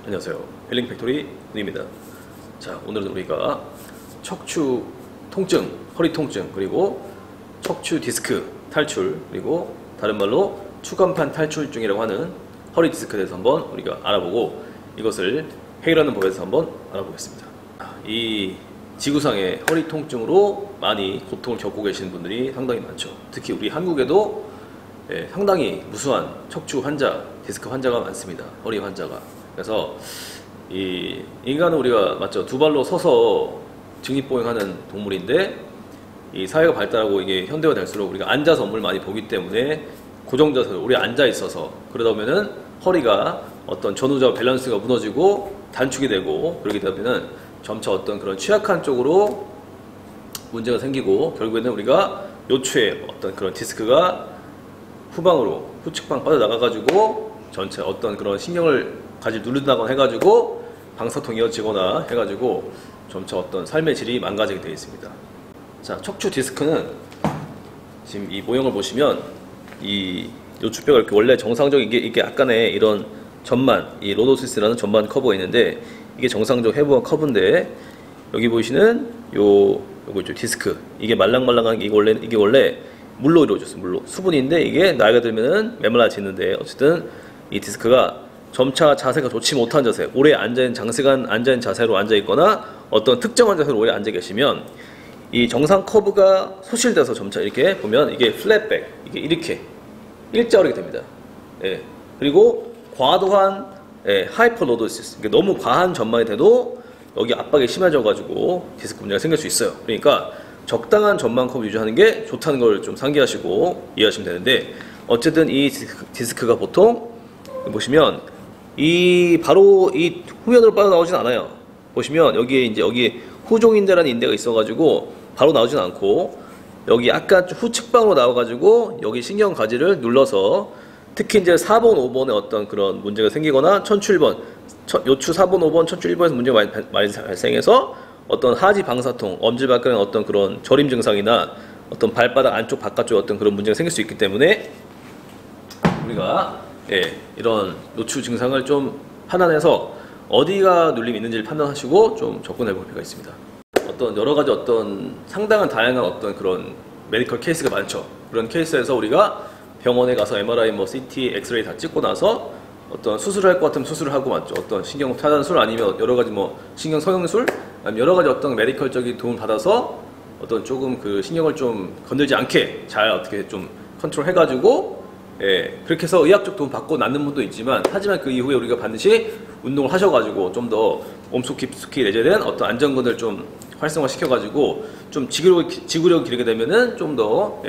안녕하세요. 힐링 팩토리 군입니다. 자, 오늘은 우리가 척추 통증, 허리 통증, 그리고 척추 디스크 탈출, 그리고 다른 말로 추간판 탈출증이라고 하는 허리 디스크에 대해서 한번 우리가 알아보고 이것을 해결하는 법에 대해서 한번 알아보겠습니다. 이 지구상의 허리 통증으로 많이 고통을 겪고 계시는 분들이 상당히 많죠. 특히 우리 한국에도 상당히 무수한 척추 환자, 디스크 환자가 많습니다. 허리 환자가. 그래서 이 인간은 우리가 맞죠, 두 발로 서서 직립보행하는 동물인데 이 사회가 발달하고 이게 현대화 될수록 우리가 앉아서 업무를 많이 보기 때문에 고정자세로 우리 앉아 있어서 그러다 보면은 허리가 어떤 전후좌우 밸런스가 무너지고 단축이 되고 그러게 되면은 점차 어떤 그런 취약한 쪽으로 문제가 생기고 결국에는 우리가 요추의 어떤 그런 디스크가 후방으로 후측방 빠져나가가지고 전체 어떤 그런 신경을 가지 누른다거나 해가지고 방사통이 이어지거나 해가지고 점차 어떤 삶의 질이 망가지게 되어 있습니다. 자, 척추 디스크는 지금 이 모형을 보시면 이 요추뼈가 이렇게 원래 정상적인 이게 약간의 이런 전만, 이 로도시스라는 전만 커브가 있는데 이게 정상적 해부한 커브인데 여기 보시는 요거 있죠, 디스크. 이게 말랑말랑한 게 이게 원래 물로 이루어졌어요. 물로 수분인데 이게 나이가 들면은 메말라지는데 어쨌든 이 디스크가 점차 자세가 좋지 못한 자세, 오래 앉아있는 장시간 앉아있는 자세로 앉아있거나 어떤 특정한 자세로 오래 앉아 계시면 이 정상 커브가 소실돼서 점차 이렇게 보면 이게 플랫백, 이게 이렇게 일자어리게 됩니다. 예. 그리고 과도한 하이퍼로도시스, 너무 과한 전만이 돼도 여기 압박이 심해져가지고 디스크 문제가 생길 수 있어요. 그러니까 적당한 전만 커브 유지하는 게 좋다는 걸 좀 상기하시고 이해하시면 되는데 어쨌든 이 디스크가 보통 보시면 바로 이 후면으로 빠져나오진 않아요. 보시면 여기 후종인대라는 인대가 있어가지고 바로 나오진 않고 여기 약간 좀 후측방으로 나와가지고 여기 신경가지를 눌러서 특히 이제 4번, 5번에 어떤 그런 문제가 생기거나 1007번, 요추 4번, 5번, 1007번에서 문제가 많이 발생해서 어떤 하지 방사통, 엄지발가락에 어떤 그런 저림 증상이나 어떤 발바닥 안쪽, 바깥쪽 어떤 그런 문제가 생길 수 있기 때문에 우리가 이런 요추 증상을 좀 판단해서 어디가 눌림이 있는지를 판단하시고 좀 접근해 볼 필요가 있습니다. 어떤 여러 가지 어떤 상당한 다양한 어떤 그런 메디컬 케이스가 많죠. 그런 케이스에서 우리가 병원에 가서 MRI, CT, 엑스레이 다 찍고 나서 어떤 수술을 할 것 같으면 수술을 하고 맞죠. 어떤 신경 차단술 아니면 여러 가지 신경 성형술 아니면 여러 가지 어떤 메디컬적인 도움을 받아서 어떤 조금 그 신경을 좀 건들지 않게 잘 어떻게 좀 컨트롤 해가지고 그렇게 해서 의학적 도움 받고 낫는 분도 있지만 하지만 그 이후에 우리가 반드시 운동을 하셔가지고 좀 더 몸속 깊숙이 내재된 어떤 안전근을 좀 활성화 시켜가지고 좀 지구력이 기르게 되면은 좀 더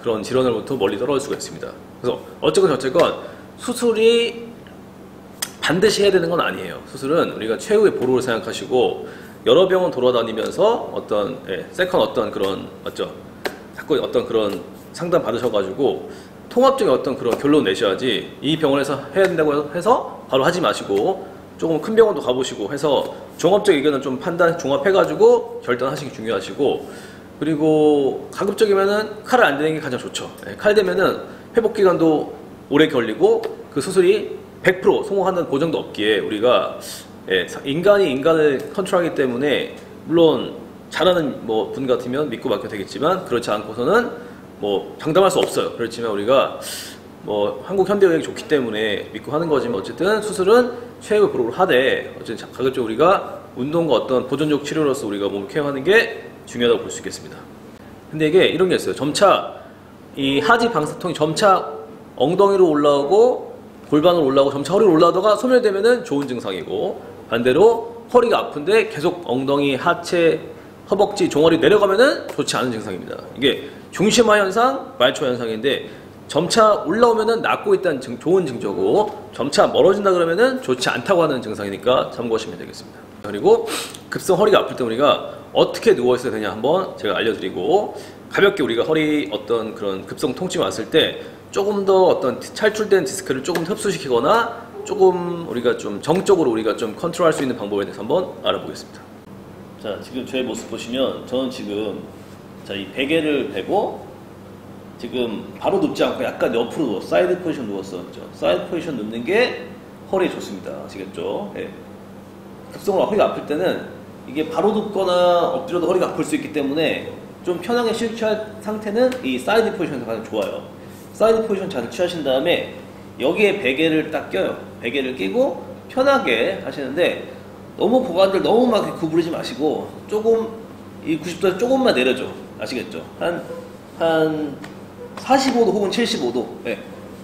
그런 질환으로부터 멀리 떨어질 수가 있습니다. 그래서 어쨌건 수술이 반드시 해야 되는 건 아니에요. 수술은 우리가 최후의 보루를 생각하시고 여러 병원 돌아다니면서 어떤 세컨 어떤 그런 맞죠? 자꾸 어떤 그런 상담 받으셔가지고 통합적인 어떤 그런 결론 내셔야지 이 병원에서 해야 된다고 해서 바로 하지 마시고 조금 큰 병원도 가보시고 해서 종합적 의견을 좀 종합해가지고 결단하시기 중요하시고 그리고 가급적이면은 칼을 안 대는 게 가장 좋죠. 칼 대면은 회복 기간도 오래 걸리고 그 수술이 100% 성공하는 보장도 없기에 우리가 인간이 인간을 컨트롤하기 때문에 물론 잘하는 분 같으면 믿고 맡겨도 되겠지만 그렇지 않고서는 장담할 수 없어요. 그렇지만 우리가 한국 현대의학이 좋기 때문에 믿고 하는 거지만 어쨌든 수술은 최후의 보루를 하되 어쨌든 가급적 우리가 운동과 어떤 보존적 치료로서 우리가 몸을 케어하는 게 중요하다고 볼 수 있겠습니다. 근데 이게 이런 게 있어요. 점차 이 하지 방사통이 점차 엉덩이로 올라오고 골반으로 올라오고 점차 허리로 올라오다가 소멸되면은 좋은 증상이고 반대로 허리가 아픈데 계속 엉덩이, 하체, 허벅지, 종아리 내려가면은 좋지 않은 증상입니다. 이게 중심화 현상, 말초 현상인데 점차 올라오면은 낫고 있다는 좋은 징조고 점차 멀어진다 그러면은 좋지 않다고 하는 증상이니까 참고하시면 되겠습니다. 그리고 급성 허리가 아플 때 우리가 어떻게 누워 있어야 되냐 한번 제가 알려드리고 가볍게 우리가 허리 어떤 그런 급성 통증이 왔을 때 조금 더 어떤 탈출된 디스크를 조금 흡수시키거나 조금 우리가 좀 정적으로 우리가 좀 컨트롤할 수 있는 방법에 대해서 한번 알아보겠습니다. 자, 지금 저의 모습 보시면 저는 지금 이 베개를 베고 지금 바로 눕지 않고 약간 옆으로 누워 사이드 포지션 누웠었죠. 사이드 포지션 눕는 게 허리에 좋습니다. 아시겠죠? 예. 급성으로 허리가 아플 때는 이게 바로 눕거나 엎드려도 허리가 아플 수 있기 때문에 좀 편하게 취할 상태는 이 사이드 포지션에서 가장 좋아요. 사이드 포지션 잘 취하신 다음에 여기에 베개를 딱 껴요. 베개를 끼고 편하게 하시는데 너무 고관절 너무 막 구부리지 마시고 조금 이 90도에서 조금만 내려줘. 아시겠죠? 한 45도 혹은 75도. 예.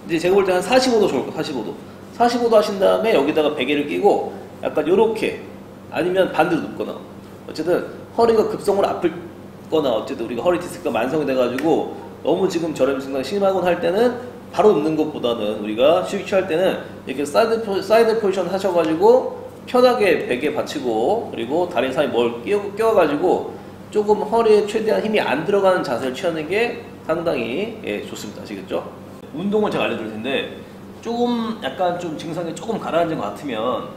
이제 제가 볼 때 한 45도 좋을 거예요. 45도. 45도 하신 다음에 여기다가 베개를 끼고 약간 요렇게 아니면 반대로 눕거나 어쨌든 허리가 급성으로 아플거나 어쨌든 우리가 허리 디스크가 만성이 돼가지고 너무 지금 저렴 증상이 심하거나 할 때는 바로 눕는 것보다는 우리가 휴식 취할 때는 이렇게 사이드 포지션 하셔가지고 편하게 베개 받치고 그리고 다리 사이 뭘 끼워가지고 조금 허리에 최대한 힘이 안 들어가는 자세를 취하는 게 상당히 좋습니다. 아시겠죠? 운동을 제가 알려드릴 텐데 조금 약간 좀 증상이 조금 가라앉은 것 같으면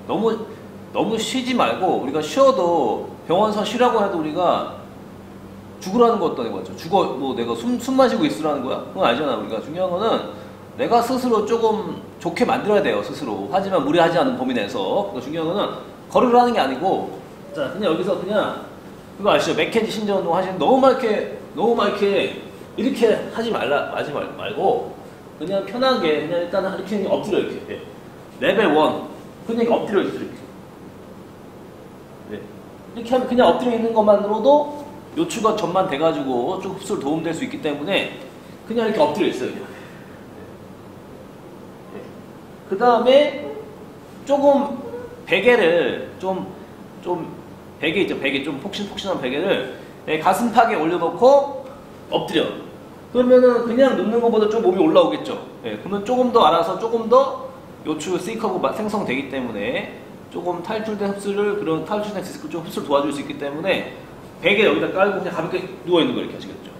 너무 쉬지 말고 우리가 쉬어도 병원에서 쉬라고 해도 우리가 죽으라는 것도 아니고 맞죠? 죽어 뭐 내가 숨 마시고 있으라는 거야? 그건 아니잖아. 우리가 중요한 거는 내가 스스로 조금 좋게 만들어야 돼요. 스스로. 하지만 무리하지 않은 범위 내에서. 그러니까 중요한 거는 거르라는 게 아니고 자 그냥 여기서 그냥 그거 아시죠? 맥켄지 신전 운동 하시는 너무 막 이렇게 하지 말고 그냥 편하게 그냥 일단 이렇게 엎드려 이렇게 레벨 1 그냥 엎드려 이렇게 이렇게 하면 그냥 엎드려 있는 것만으로도 요추가 전만 돼가지고 좀 흡수를 도움될 수 있기 때문에 그냥 이렇게 엎드려 있어요. 그 다음에 조금 베개를 베개 있죠. 베개 좀 폭신폭신한 베개를 가슴팍에 올려놓고 엎드려. 그러면은 그냥 눕는 것보다 좀 몸이 올라오겠죠. 그러면 조금 더 알아서 조금 더 요추 C커브 생성되기 때문에 조금 탈출된 흡수를 그런 탈출된 디스크 좀 흡수를 도와줄 수 있기 때문에 베개 여기다 깔고 그냥 가볍게 누워있는 거 이렇게 하시겠죠.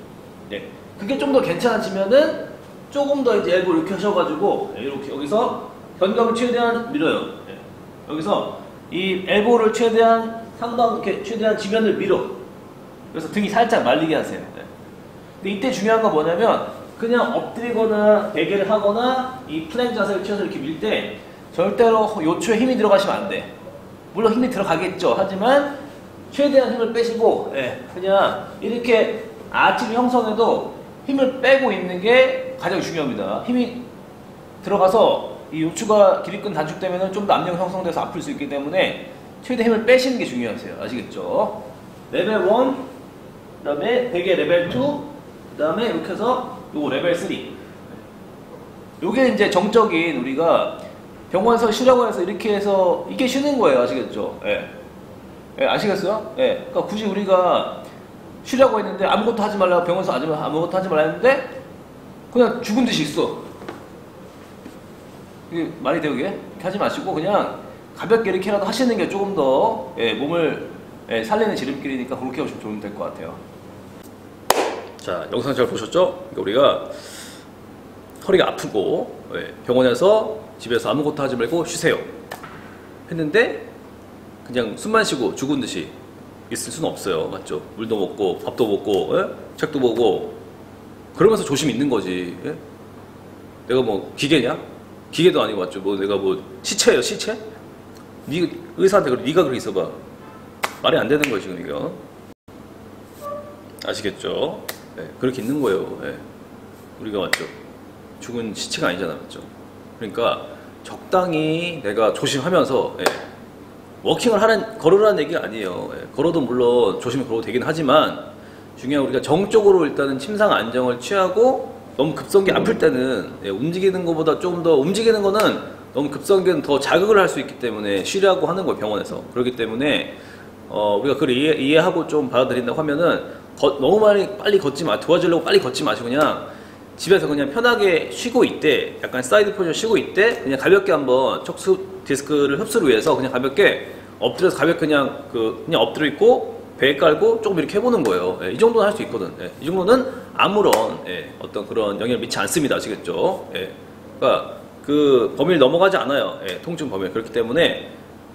그게 좀 더 괜찮아지면은 조금 더 이제 엘보 이렇게 하셔가지고 이렇게 여기서 견갑을 최대한 밀어요. 여기서 이 엘보를 최대한 이렇게 최대한 지면을 밀어. 그래서 등이 살짝 말리게 하세요. 근데 이때 중요한 건 뭐냐면 그냥 엎드리거나 베개를 하거나 이 플랭크 자세를 취해서 이렇게 밀 때 절대로 요추에 힘이 들어가시면 안 돼. 물론 힘이 들어가겠죠. 하지만 최대한 힘을 빼시고 그냥 이렇게 아치를 형성해도 힘을 빼고 있는 게 가장 중요합니다. 힘이 들어가서 이 요추가 기립근 단축되면 좀 더 압력 형성돼서 아플 수 있기 때문에 최대 힘을 빼시는 게 중요하세요. 아시겠죠? 레벨 1, 그 다음에 베개 레벨 2, 그 다음에 이렇게 해서 요거 레벨 3. 요게 이제 정적인 우리가 병원에서 쉬라고 해서 이렇게 해서 이게 쉬는 거예요. 아시겠죠? 아시겠어요? 그러니까 굳이 우리가 쉬라고 했는데 아무것도 하지 말라고 병원에서 아무것도 하지 말라 했는데 그냥 죽은 듯이 있어. 이게 말이 돼요, 이게? 이렇게 하지 마시고 그냥 가볍게 이렇게라도 하시는 게 조금 더 몸을 살리는 지름길이니까 그렇게 하시면 될 것 같아요. 자, 영상 잘 보셨죠? 그러니까 우리가 허리가 아프고 병원에서 집에서 아무것도 하지 말고 쉬세요 했는데 그냥 숨만 쉬고 죽은 듯이 있을 수는 없어요. 맞죠? 물도 먹고 밥도 먹고 책도 보고 그러면서 조심히 있는 거지. 내가 뭐 기계냐? 기계도 아니고 맞죠? 뭐 내가 뭐 시체예요, 시체? 의사한테 네가 그렇게 있어봐. 말이 안 되는 거예요, 지금 이거. 아시겠죠? 그렇게 있는 거예요. 우리가 맞죠? 죽은 시체가 아니잖아, 맞죠? 그러니까 적당히 내가 조심하면서 워킹을 걸으라는 얘기가 아니에요. 걸어도 물론 조심히 걸어도 되긴 하지만 중요한 우리가 정적으로 일단은 침상 안정을 취하고 너무 급성기 아플 때는 움직이는 것보다 조금 더 움직이는 거는 너무 급성기는 더 자극을 할 수 있기 때문에 쉬라고 하는 거예요, 병원에서. 그렇기 때문에 우리가 그걸 이해하고 좀 받아들인다고 하면은 너무 빨리 걷지 마, 도와주려고 빨리 걷지 마시고 그냥 집에서 그냥 편하게 쉬고 있대, 약간 사이드 포지션 쉬고 있대, 그냥 가볍게 한번 척추 디스크를 흡수를 위해서 그냥 가볍게 엎드려서 가볍게 그냥 엎드려 있고 베개 깔고 조금 이렇게 해보는 거예요. 이 정도는 할 수 있거든. 이 정도는 아무런 어떤 그런 영향을 미치지 않습니다. 아시겠죠? 그러니까 그 범위를 넘어가지 않아요. 통증 범위를. 그렇기 때문에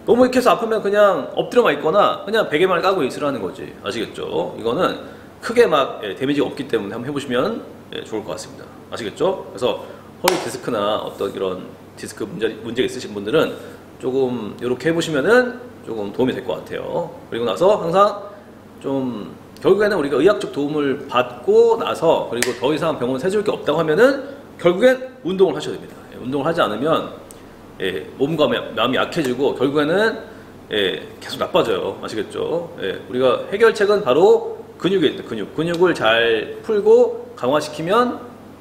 너무 이렇게 해서 아프면 그냥 엎드려만 있거나 그냥 베개만 깔고 있으라는 거지. 아시겠죠? 이거는 크게 막 데미지가 없기 때문에 한번 해보시면 좋을 것 같습니다. 아시겠죠? 그래서 허리 디스크나 어떤 이런 디스크 문제가 있으신 분들은 조금 이렇게 해보시면은 조금 도움이 될 것 같아요. 그리고 나서 항상 좀 결국에는 우리가 의학적 도움을 받고 나서 그리고 더 이상 병원 새줄 게 없다고 하면은 결국엔 운동을 하셔야 됩니다. 운동을 하지 않으면 몸과 마음이 약해지고 결국에는 계속 나빠져요. 아시겠죠? 우리가 해결책은 바로 근육에 있다. 근육을 잘 풀고 강화시키면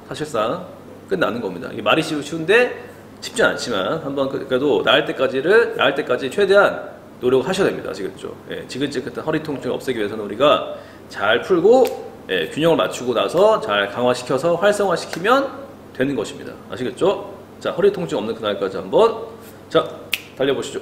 사실상 끝나는 겁니다. 이게 말이 쉬운데 쉽지 않지만 한번 그래도 나을 때까지 최대한 노력하셔야 됩니다. 아시겠죠? 지긋지긋한 허리 통증을 없애기 위해서는 우리가 잘 풀고 균형을 맞추고 나서 잘 강화시켜서 활성화시키면 되는 것입니다. 아시겠죠? 자, 허리 통증 없는 그날까지 한번 자 달려보시죠.